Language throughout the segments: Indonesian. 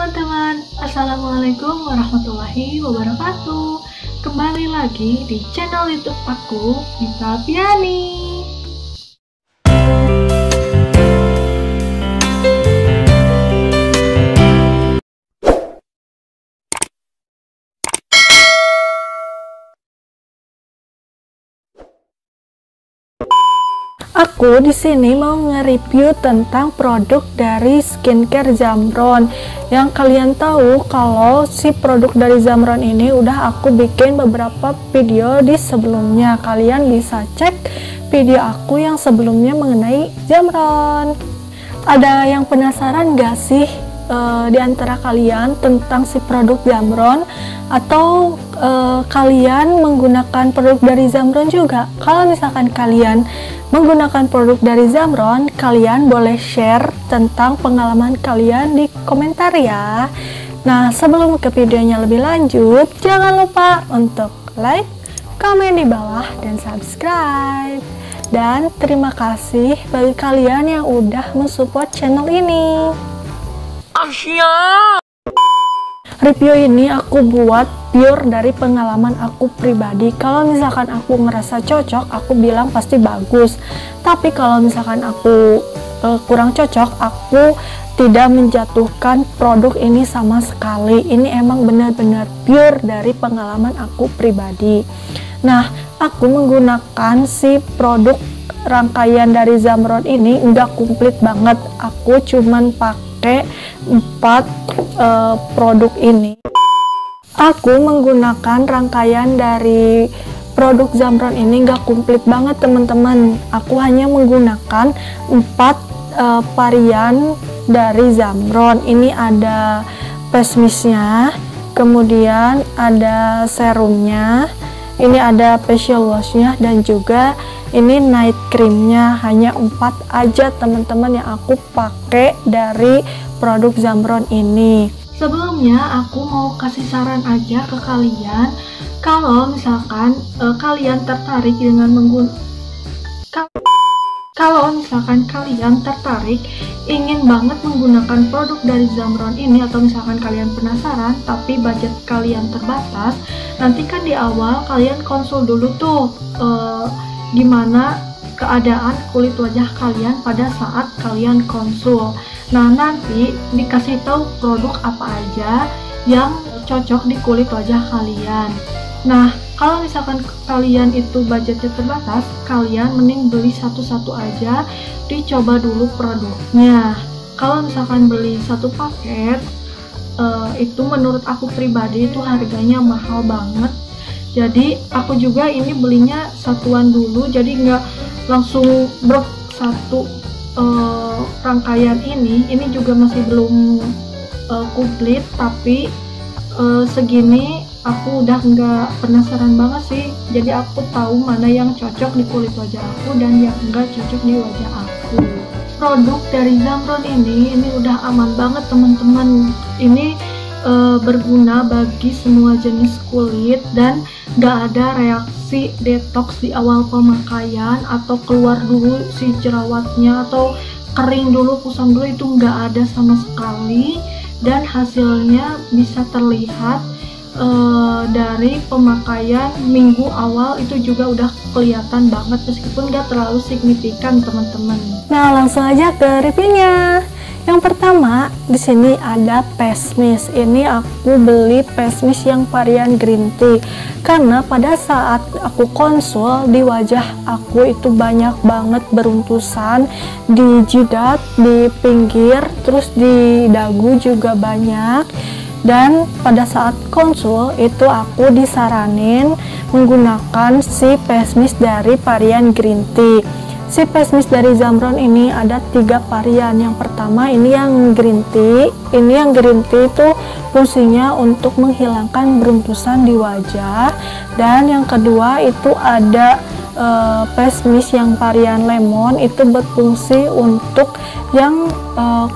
teman-teman, Assalamualaikum warahmatullahi wabarakatuh. Kembali lagi di channel YouTube aku, Nita Piani. Aku di sini mau nge-review tentang produk dari skincare Zamron. Yang kalian tahu kalau si produk dari Zamron ini udah aku bikin beberapa video di sebelumnya. Kalian bisa cek video aku yang sebelumnya mengenai Zamron. Ada yang penasaran gak sih di antara kalian tentang si produk Zamron, atau kalian menggunakan produk dari Zamron juga? Kalau misalkan kalian menggunakan produk dari Zamron, kalian boleh share tentang pengalaman kalian di komentar ya. Nah, sebelum ke videonya lebih lanjut, jangan lupa untuk like, komen di bawah, dan subscribe. Dan terima kasih bagi kalian yang udah mensupport channel ini. Review ini aku buat pure dari pengalaman aku pribadi. Kalau misalkan aku ngerasa cocok, aku bilang pasti bagus. Tapi kalau misalkan aku kurang cocok, aku tidak menjatuhkan produk ini sama sekali. Ini emang benar-benar pure dari pengalaman aku pribadi. Nah, aku menggunakan si produk rangkaian dari Zamron ini enggak komplit banget. Aku cuman pakai 4 produk ini. Aku menggunakan rangkaian dari produk Zamron ini nggak komplit banget teman-teman. Aku hanya menggunakan 4 varian dari Zamron. Ini ada face mistnya, kemudian ada serumnya, ini ada facial washnya, dan juga ini night creamnya. Hanya 4 aja teman-teman yang aku pakai dari produk Zamron ini. Sebelumnya aku mau kasih saran aja ke kalian, kalau misalkan kalian tertarik dengan ingin banget menggunakan produk dari Zamron ini, atau misalkan kalian penasaran tapi budget kalian terbatas, nanti kan di awal kalian konsul dulu tuh gimana keadaan kulit wajah kalian pada saat kalian konsul. Nah, nanti dikasih tahu produk apa aja yang cocok di kulit wajah kalian. Nah, kalau misalkan kalian itu budgetnya terbatas, kalian mending beli satu-satu aja, dicoba dulu produknya. Kalau misalkan beli satu paket, itu menurut aku pribadi itu harganya mahal banget. Jadi aku juga ini belinya satuan dulu, jadi nggak langsung brok satu rangkaian ini juga masih belum komplit, tapi segini aku udah nggak penasaran banget sih. Jadi aku tahu mana yang cocok di kulit wajah aku dan yang enggak cocok di wajah aku. Produk dari Zamron ini udah aman banget teman-teman. Ini berguna bagi semua jenis kulit dan gak ada reaksi detox di awal pemakaian, atau keluar dulu si jerawatnya, atau kering dulu, kusam dulu, itu gak ada sama sekali. Dan hasilnya bisa terlihat dari pemakaian minggu awal itu juga udah kelihatan banget, meskipun gak terlalu signifikan teman-teman. Nah, langsung aja ke reviewnya. Yang pertama, di sini ada face mist. Ini aku beli face mist yang varian green tea karena pada saat aku konsul, di wajah aku itu banyak banget beruntusan di jidat, di pinggir, terus di dagu juga banyak. Dan pada saat konsul itu aku disaranin menggunakan si face mist dari varian green tea. Si face mist dari Zamron ini ada 3 varian. Yang pertama ini yang green tea. Ini yang green tea itu fungsinya untuk menghilangkan beruntusan di wajah. Dan yang kedua itu ada face mist yang varian lemon, itu berfungsi untuk yang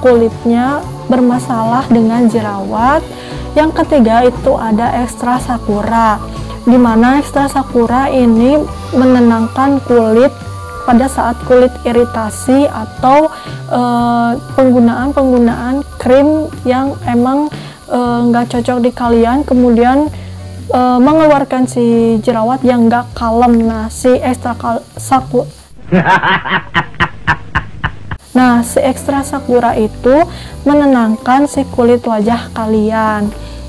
kulitnya bermasalah dengan jerawat. Yang ketiga itu ada ekstra sakura, dimana ekstra sakura ini menenangkan kulit pada saat kulit iritasi atau penggunaan krim yang emang nggak cocok di kalian, kemudian mengeluarkan si jerawat yang nggak kalem. Nah, si ekstra sakura itu menenangkan si kulit wajah kalian.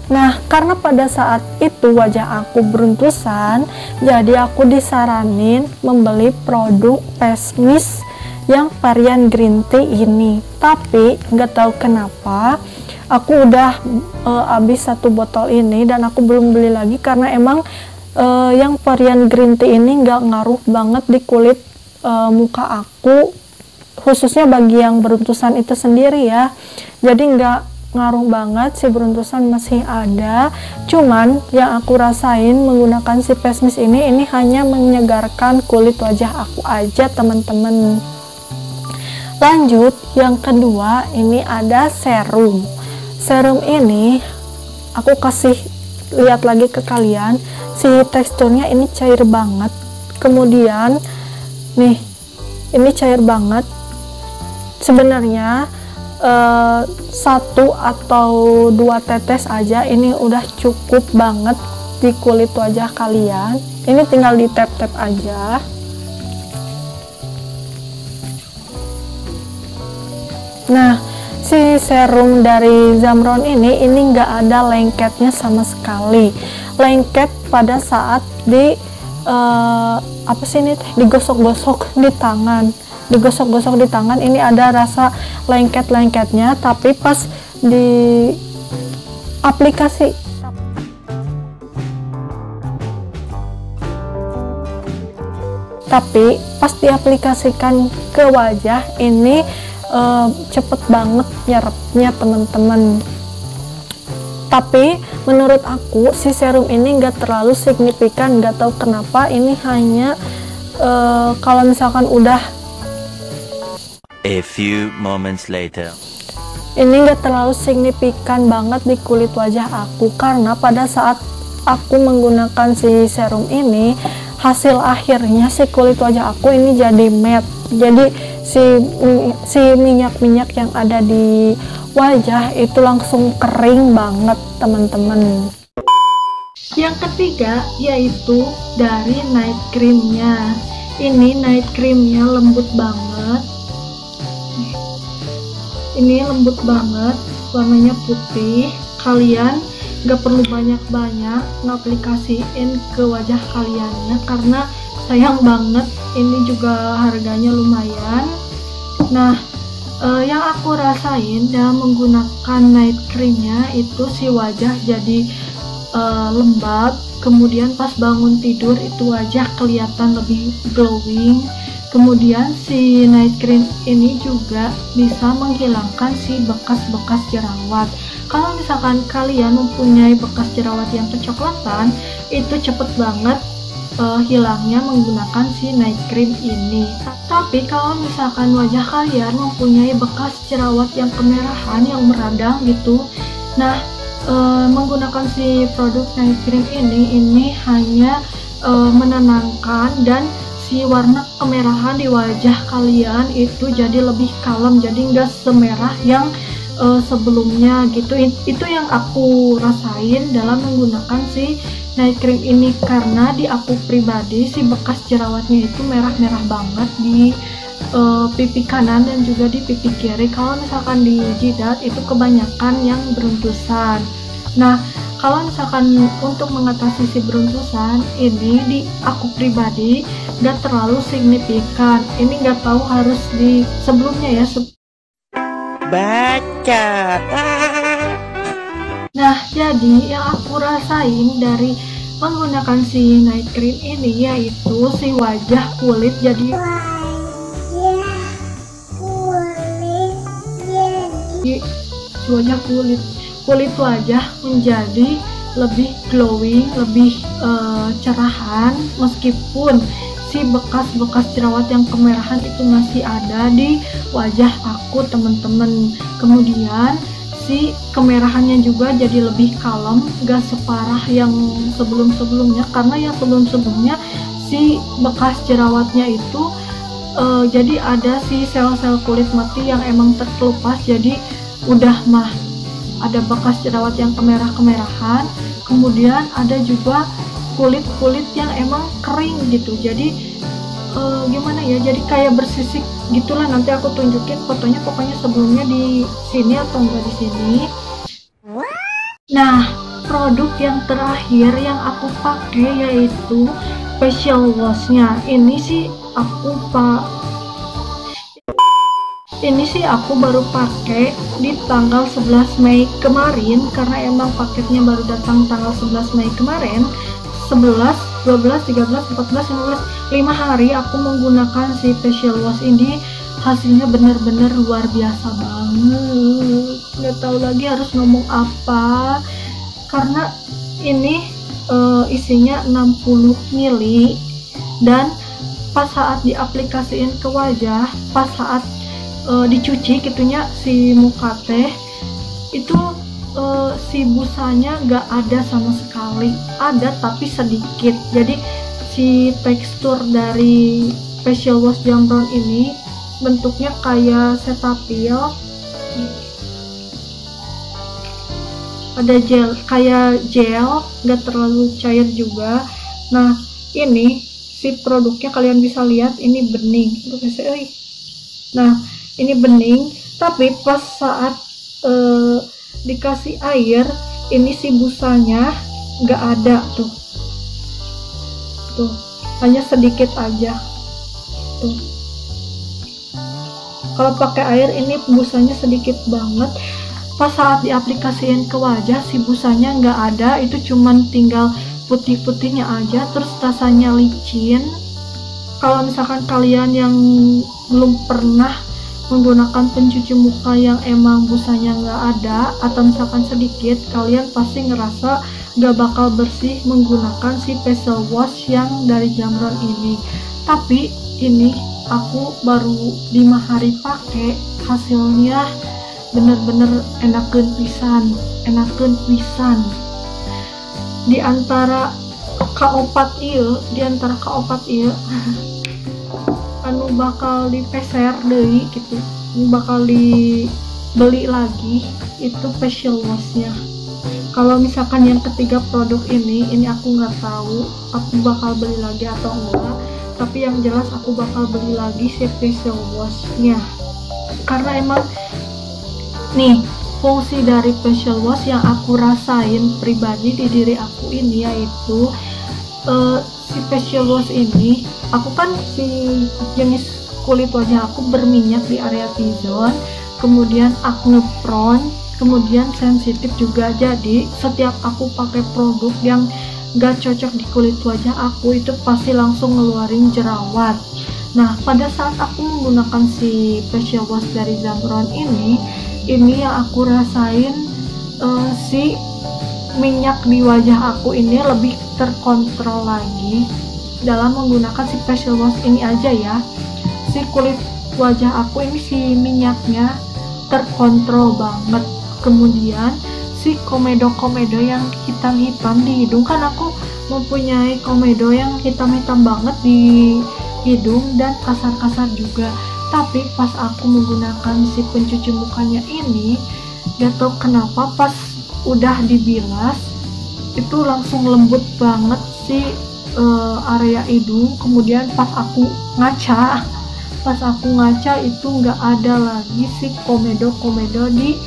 Nah, karena pada saat itu wajah aku beruntusan, jadi aku disaranin membeli produk face mist yang varian green tea ini. Tapi nggak tahu kenapa aku udah habis 1 botol ini dan aku belum beli lagi, karena emang yang varian green tea ini nggak ngaruh banget di kulit muka aku, khususnya bagi yang beruntusan itu sendiri ya. Jadi nggak ngaruh banget, si beruntusan masih ada. Cuman yang aku rasain menggunakan si face mist ini hanya menyegarkan kulit wajah aku aja, teman-teman. Lanjut, yang kedua ini ada serum. Serum ini aku kasih lihat lagi ke kalian, si teksturnya ini cair banget. Kemudian nih, ini cair banget. Sebenarnya 1 atau 2 tetes aja ini udah cukup banget di kulit wajah kalian. Ini tinggal di tap-tap aja. Nah, si serum dari Zamron ini nggak ada lengketnya sama sekali. Lengket pada saat di digosok-gosok di tangan. Digosok-gosok di tangan ini ada rasa lengket-lengketnya, tapi pas di aplikasi diaplikasikan ke wajah ini cepet banget nyerapnya, teman-teman. Tapi menurut aku si serum ini nggak terlalu signifikan, nggak tahu kenapa. Ini hanya kalau misalkan udah a few moments later, ini nggak terlalu signifikan banget di kulit wajah aku, karena pada saat aku menggunakan si serum ini, hasil akhirnya si kulit wajah aku ini jadi matte. Jadi si minyak-minyak yang ada di wajah itu langsung kering banget, teman-teman. Yang ketiga yaitu dari night creamnya. Ini night creamnya lembut banget. Ini lembut banget, warnanya putih. Kalian gak perlu banyak-banyak ngaplikasiin ke wajah kaliannya, karena sayang banget, ini juga harganya lumayan. Nah, yang aku rasain dalam menggunakan night creamnya itu si wajah jadi lembab, kemudian pas bangun tidur itu wajah kelihatan lebih glowing. Kemudian si night cream ini juga bisa menghilangkan si bekas-bekas jerawat. Kalau misalkan kalian mempunyai bekas jerawat yang kecoklatan, itu cepet banget hilangnya menggunakan si night cream ini. Tapi kalau misalkan wajah kalian mempunyai bekas jerawat yang kemerahan, yang meradang gitu, nah menggunakan si produk night cream ini hanya menenangkan, dan si warna kemerahan di wajah kalian itu jadi lebih kalem, jadi nggak semerah yang sebelumnya gitu. Itu yang aku rasain dalam menggunakan si night cream ini, karena di aku pribadi si bekas jerawatnya itu merah-merah banget di pipi kanan dan juga di pipi kiri. Kalau misalkan di jidat itu kebanyakan yang beruntusan. Nah, kalau misalkan untuk mengatasi si beruntusan ini di aku pribadi gak terlalu signifikan. Ini gak tahu harus di sebelumnya ya. baca. Nah, jadi yang aku rasain dari menggunakan si night cream ini yaitu si wajah kulit jadi si wajah kulit wajah menjadi lebih glowing, lebih cerahan, meskipun si bekas-bekas jerawat yang kemerahan itu masih ada di wajah aku, teman-teman. Kemudian si kemerahannya juga jadi lebih kalem, gak separah yang sebelum-sebelumnya, karena yang sebelum-sebelumnya si bekas jerawatnya itu jadi ada si sel-sel kulit mati yang emang terkelupas, jadi udah mah ada bekas jerawat yang kemerah-kemerahan, kemudian ada juga kulit-kulit yang emang kering gitu. Jadi gimana ya, jadi kayak bersisik gitulah. Nanti aku tunjukin fotonya, pokoknya sebelumnya di sini atau enggak di sini. Nah, produk yang terakhir yang aku pakai yaitu facial washnya. Ini sih aku baru pakai di tanggal 11 Mei kemarin, karena emang paketnya baru datang tanggal 11 Mei kemarin. 11, 12, 13, 14, 15, 5 hari aku menggunakan si facial wash ini. Hasilnya bener-bener luar biasa banget, nggak tahu lagi harus ngomong apa, karena ini isinya 60 ml, dan pas saat diaplikasiin ke wajah, pas saat dicuci gitunya si muka teh itu si busanya nggak ada sama sekali, ada tapi sedikit. Jadi si tekstur dari facial wash Jamron ini bentuknya kayak Cetaphil, ada gel, kayak gel, nggak terlalu cair juga. Nah, ini si produknya kalian bisa lihat, ini bening. Nah, ini bening, tapi pas saat dikasih air, ini si busanya nggak ada tuh, hanya sedikit aja tuh. Kalau pakai air ini busanya sedikit banget. Pas saat diaplikasiin ke wajah, si busanya nggak ada, itu cuman tinggal putih-putihnya aja, terus rasanya licin. Kalau misalkan kalian yang belum pernah menggunakan pencuci muka yang emang busanya nggak ada atau misalkan sedikit, kalian pasti ngerasa nggak bakal bersih menggunakan si facial wash yang dari Jamron ini. Tapi ini aku baru 5 hari pakai, hasilnya bener-bener enakeun pisan. Di antara kaopat ieu anu bakal dipeser deui gitu, bakal dibeli lagi itu facial washnya. Kalau misalkan yang ketiga produk ini aku nggak tahu aku bakal beli lagi atau enggak, tapi yang jelas aku bakal beli lagi si facial washnya, karena emang nih fungsi dari facial wash yang aku rasain pribadi di diri aku ini yaitu si facial wash ini, aku kan si jenis kulit wajah aku berminyak di area T-zone, kemudian acne prone, kemudian sensitif juga. Jadi setiap aku pakai produk yang gak cocok di kulit wajah aku, itu pasti langsung ngeluarin jerawat. Nah, pada saat aku menggunakan si facial wash dari Jamron ini yang aku rasain si minyak di wajah aku ini lebih terkontrol lagi dalam menggunakan si facial wash ini aja ya. Si kulit wajah aku ini si minyaknya terkontrol banget. Kemudian si komedo-komedo yang hitam-hitam di hidung, kan aku mempunyai komedo yang hitam-hitam banget di hidung dan kasar-kasar juga. Tapi pas aku menggunakan si pencuci mukanya ini, gak tau kenapa pas udah dibilas itu langsung lembut banget si area hidung. Kemudian pas aku ngaca itu nggak ada lagi si komedo-komedo di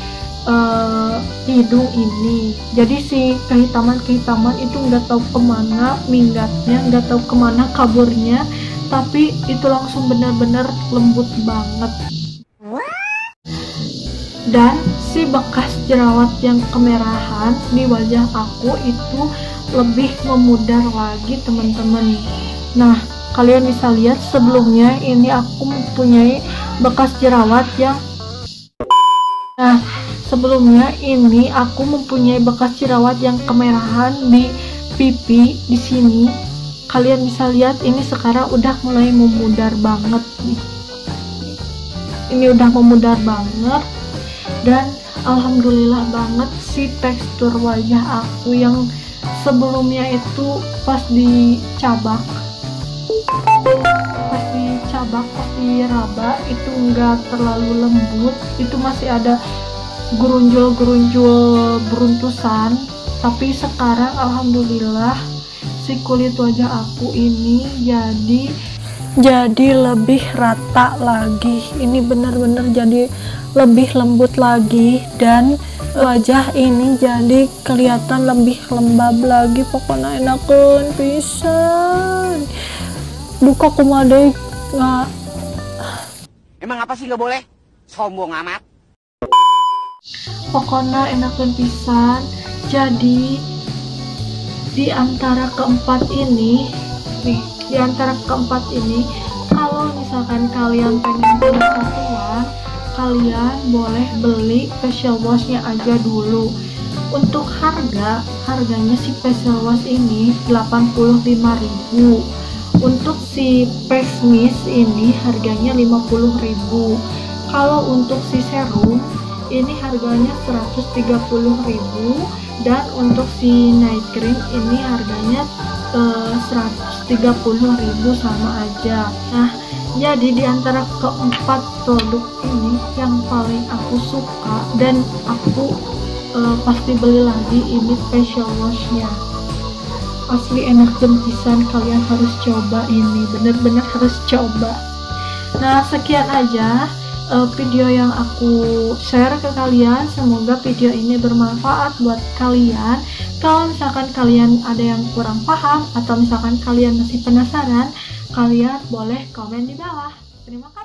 hidung ini. Jadi si kehitaman itu nggak tahu kemana minggatnya, nggak tahu kemana kaburnya, tapi itu langsung benar-benar lembut banget. Dan si bekas jerawat yang kemerahan di wajah aku itu lebih memudar lagi teman-teman. Nah, kalian bisa lihat sebelumnya ini aku mempunyai bekas jerawat yang kemerahan di pipi di sini. Kalian bisa lihat ini sekarang udah mulai memudar banget nih. Ini udah memudar banget. Dan alhamdulillah banget si tekstur wajah aku yang sebelumnya itu pas dicabak kopi raba itu enggak terlalu lembut, itu masih ada gerunjul-gerunjul beruntusan. Tapi sekarang alhamdulillah si kulit wajah aku ini jadi lebih rata lagi. Ini benar-benar jadi lebih lembut lagi, dan wajah ini jadi kelihatan lebih lembab lagi. Pokoknya enakeun pisan. Duka kumaha nggak. Emang apa sih nggak boleh? Sombong amat. Pokoknya enakeun pisan. Jadi di antara keempat ini, kalau misalkan kalian pengen punya satuan, kalian boleh beli facial washnya aja dulu. Untuk harganya si facial wash ini 85.000. Untuk si face mist ini harganya 50.000. Kalau untuk si serum ini harganya 130.000, dan untuk si night cream ini harganya 130.000, sama aja. Nah, jadi di antara keempat produk ini yang paling aku suka dan aku pasti beli lagi ini facial washnya. Asli enak pisan, kalian harus coba ini, bener-bener harus coba. Nah, sekian aja video yang aku share ke kalian. Semoga video ini bermanfaat buat kalian. Kalau misalkan kalian ada yang kurang paham atau misalkan kalian masih penasaran, kalian boleh komen di bawah. Terima kasih.